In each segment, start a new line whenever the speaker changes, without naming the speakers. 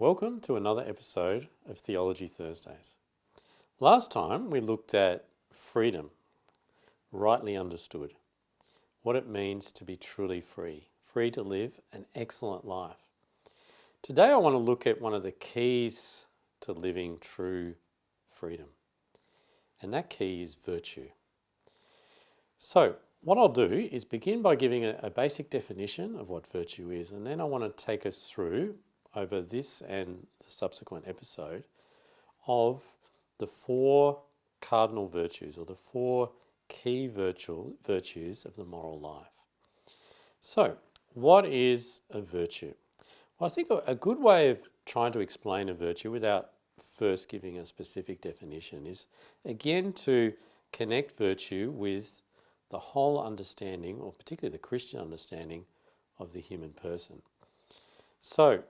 Welcome to another episode of Theology Thursdays. Last time we looked at freedom, rightly understood, what it means to be truly free, free to live an excellent life. Today I want to look at one of the keys to living true freedom, and that key is virtue. So what I'll do is begin by giving a basic definition of what virtue is, and then I want to take us through over this and the subsequent episode of the four cardinal virtues, or the four key virtues of the moral life. So, what is a virtue? Well, I think a good way of trying to explain a virtue without first giving a specific definition is, again, to connect virtue with the whole understanding, or particularly the Christian understanding, of the human person. So,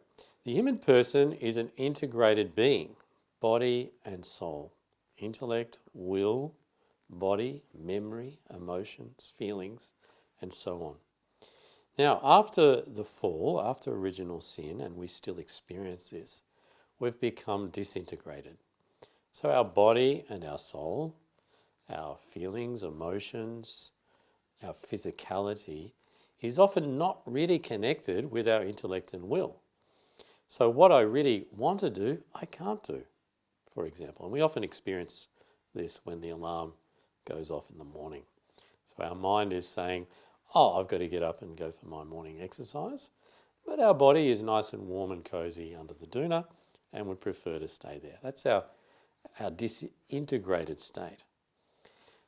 the human person is an integrated being, body and soul, intellect, will, body, memory, emotions, feelings, and so on. Now, after the fall, after original sin, and we still experience this, we've become disintegrated. So our body and our soul, our feelings, emotions, our physicality is often not really connected with our intellect and will. So what I really want to do, I can't do, for example. And we often experience this when the alarm goes off in the morning. So our mind is saying, oh, I've got to get up and go for my morning exercise. But our body is nice and warm and cozy under the doona and would prefer to stay there. That's our disintegrated state.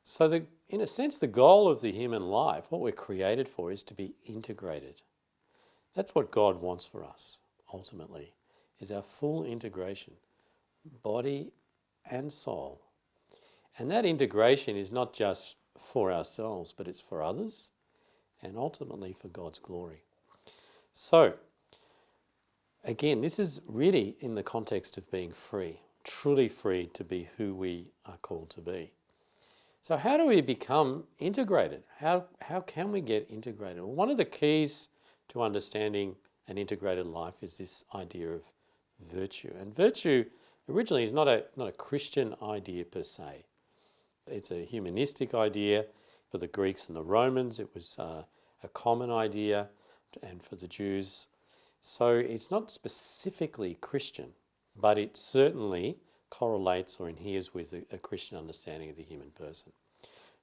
So in a sense, the goal of the human life, what we're created for, is to be integrated. That's what God wants for us. Ultimately, is our full integration, body and soul. And that integration is not just for ourselves, but it's for others and ultimately for God's glory. So, again, this is really in the context of being free, truly free to be who we are called to be. So how do we become integrated? How can we get integrated? Well, one of the keys to understanding an integrated life is this idea of virtue. And virtue originally is not a Christian idea per se. It's a humanistic idea. For the Greeks and the Romans, it was a common idea, and for the Jews. So it's not specifically Christian, but it certainly correlates or adheres with a Christian understanding of the human person.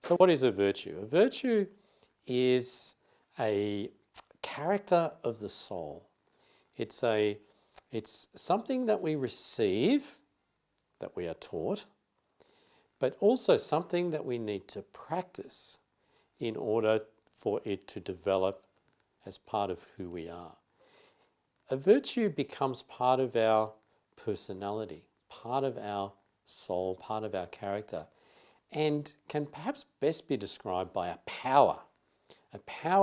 So what is a virtue? A virtue is a character of the soul. It's something that we receive, that we are taught, but also something that we need to practice in order for it to develop as part of who we are. A virtue becomes part of our personality, part of our soul, part of our character, and can perhaps best be described by a power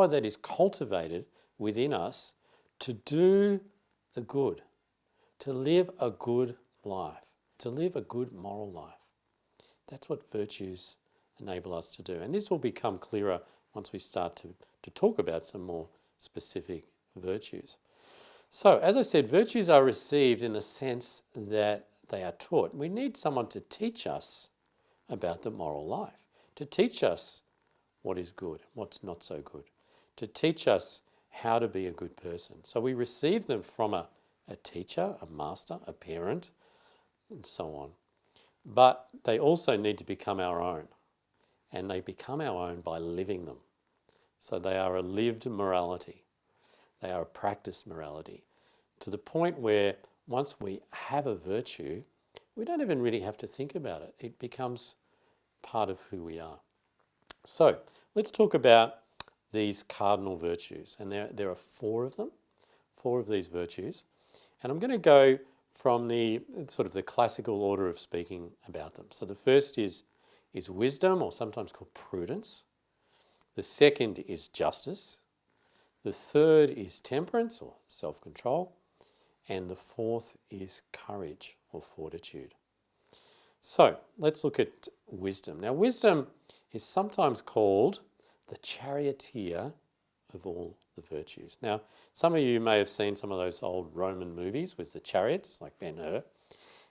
that is cultivated within us to do the good, to live a good life, to live a good moral life. That's what virtues enable us to do. And this will become clearer once we start to talk about some more specific virtues. So, as I said, virtues are received in the sense that they are taught. We need someone to teach us about the moral life, to teach us what is good, what's not so good, to teach us how to be a good person. So we receive them from a teacher, a master, a parent, and so on. But they also need to become our own, and they become our own by living them. So they are a lived morality. They are a practiced morality, to the point where once we have a virtue, we don't even really have to think about it. It becomes part of who we are. So let's talk about these cardinal virtues. And there are four of them, four of these virtues. And I'm going to go from the sort of the classical order of speaking about them. So the first is wisdom, or sometimes called prudence. The second is justice. The third is temperance, or self-control. And the fourth is courage, or fortitude. So let's look at wisdom. Now, wisdom is sometimes called the charioteer of all the virtues. Now, some of you may have seen some of those old Roman movies with the chariots, like Ben-Hur.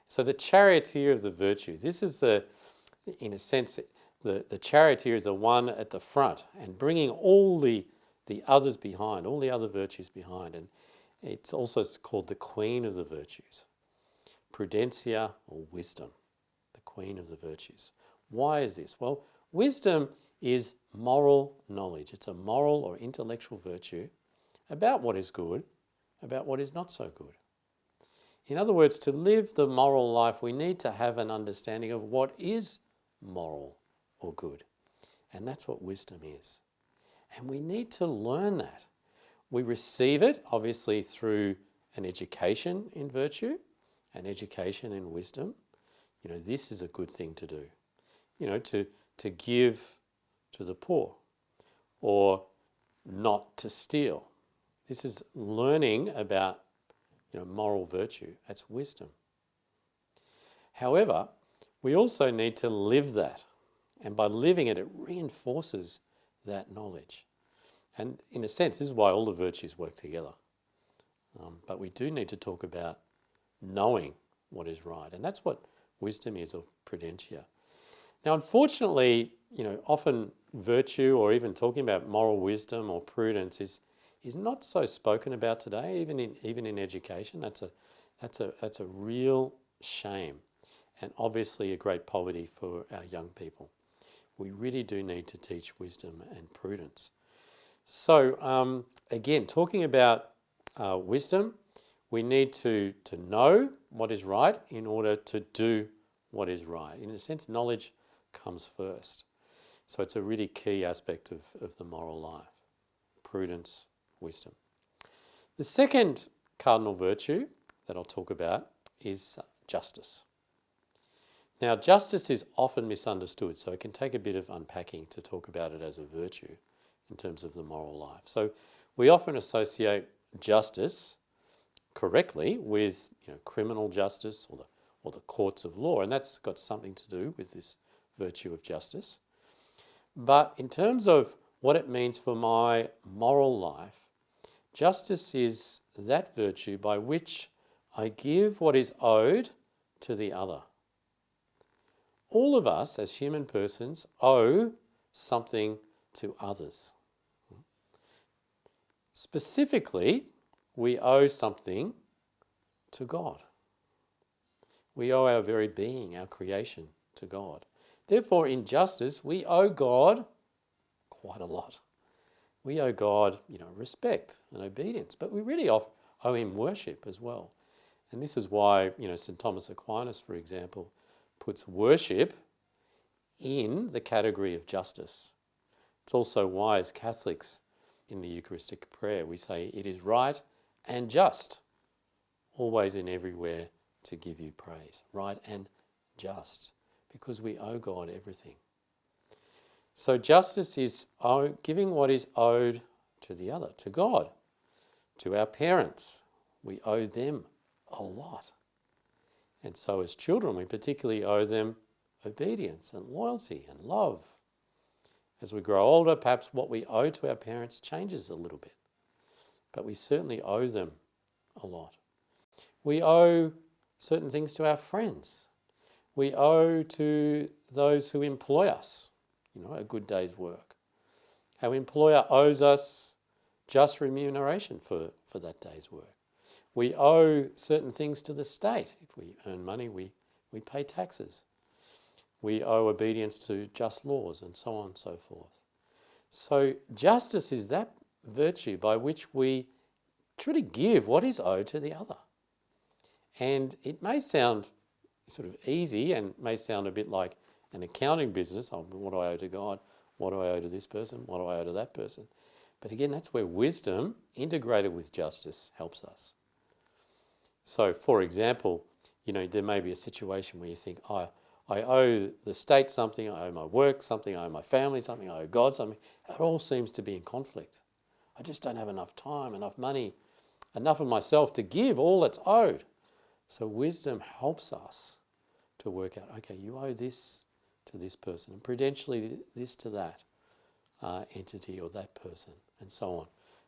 So the charioteer of the virtues, this is in a sense, the charioteer is the one at the front and bringing all the others behind, all the other virtues behind. And it's also called the queen of the virtues, prudentia or wisdom, the queen of the virtues. Why is this? Well, wisdom is moral knowledge. It's a moral or intellectual virtue about what is good, about what is not so good. In other words, to live the moral life, we need to have an understanding of what is moral or good. And that's what wisdom is. And we need to learn that. We receive it, obviously, through an education in virtue, an education in wisdom. This is a good thing to do. To give to the poor or not to steal. This is learning about moral virtue. That's wisdom. However, we also need to live that. And by living it, it reinforces that knowledge. And in a sense, this is why all the virtues work together. But we do need to talk about knowing what is right. And that's what wisdom is, or prudentia. Now, unfortunately, often virtue, or even talking about moral wisdom or prudence, is not so spoken about today, even in education. That's a real shame, and obviously a great poverty for our young people. We really do need to teach wisdom and prudence. So again, talking about wisdom, we need to know what is right in order to do what is right. In a sense, knowledge comes first. So it's a really key aspect of the moral life. Prudence, wisdom. The second cardinal virtue that I'll talk about is justice. Now, justice is often misunderstood, so it can take a bit of unpacking to talk about it as a virtue in terms of the moral life. So we often associate justice correctly with criminal justice or the courts of law, and that's got something to do with this virtue of justice. But in terms of what it means for my moral life, justice is that virtue by which I give what is owed to the other. All of us as human persons owe something to others. Specifically, we owe something to God. We owe our very being, our creation, to God. Therefore, in justice, we owe God quite a lot. We owe God, respect and obedience, but we really owe him worship as well. And this is why, St. Thomas Aquinas, for example, puts worship in the category of justice. It's also why, as Catholics, in the Eucharistic prayer, we say it is right and just, always and everywhere, to give you praise. Right and just, because we owe God everything. So justice is giving what is owed to the other, to God, to our parents. We owe them a lot. And so as children, we particularly owe them obedience and loyalty and love. As we grow older, perhaps what we owe to our parents changes a little bit, but we certainly owe them a lot. We owe certain things to our friends. We owe to those who employ us, a good day's work. Our employer owes us just remuneration for that day's work. We owe certain things to the state. If we earn money, we pay taxes. We owe obedience to just laws and so on and so forth. So justice is that virtue by which we truly give what is owed to the other. And it may sound sort of easy and may sound a bit like an accounting business. Oh, what do I owe to God? What do I owe to this person? What do I owe to that person? But again, that's where wisdom integrated with justice helps us. So, for example, there may be a situation where you think, I owe the state something, I owe my work something, I owe my family something, I owe God something. It all seems to be in conflict. I just don't have enough time, enough money, enough of myself to give all that's owed. So wisdom helps us to work out, okay, you owe this to this person, and prudentially this to that entity or that person. and so on.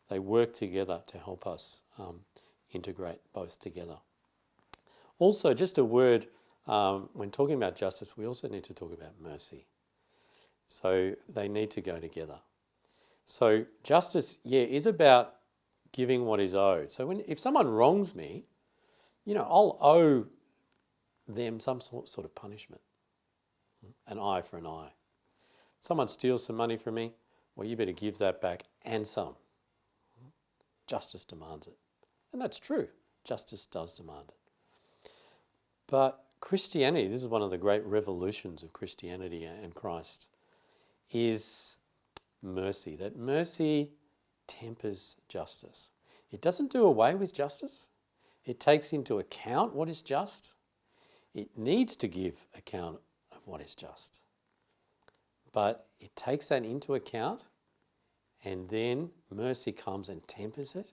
They work together to help us integrate both together. Also, just a word, when talking about justice, we also need to talk about mercy. So they need to go together. So justice, is about giving what is owed. So if someone wrongs me, I'll owe them some sort of punishment. An eye for an eye. Someone steals some money from me, well, you better give that back and some. Justice demands it. And that's true. Justice does demand it. But Christianity, this is one of the great revolutions of Christianity and Christ, is mercy. That mercy tempers justice. It doesn't do away with justice. It takes into account what is just. It needs to give account of what is just. But it takes that into account, and then mercy comes and tempers it,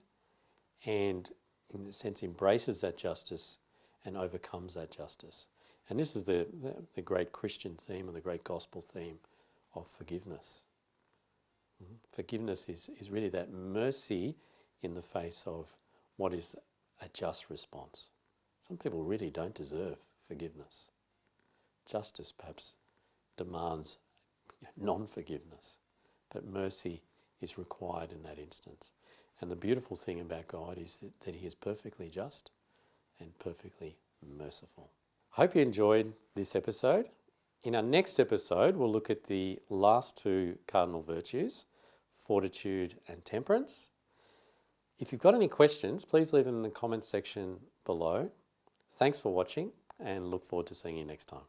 and in a sense embraces that justice and overcomes that justice. And this is the great Christian theme and the great gospel theme of forgiveness. Forgiveness is really that mercy in the face of what is a just response. Some people really don't deserve forgiveness. Justice perhaps demands non-forgiveness, but mercy is required in that instance. And the beautiful thing about God is that he is perfectly just and perfectly merciful. I hope you enjoyed this episode. In our next episode, we'll look at the last two cardinal virtues, fortitude and temperance. If you've got any questions, please leave them in the comments section below. Thanks for watching, and look forward to seeing you next time.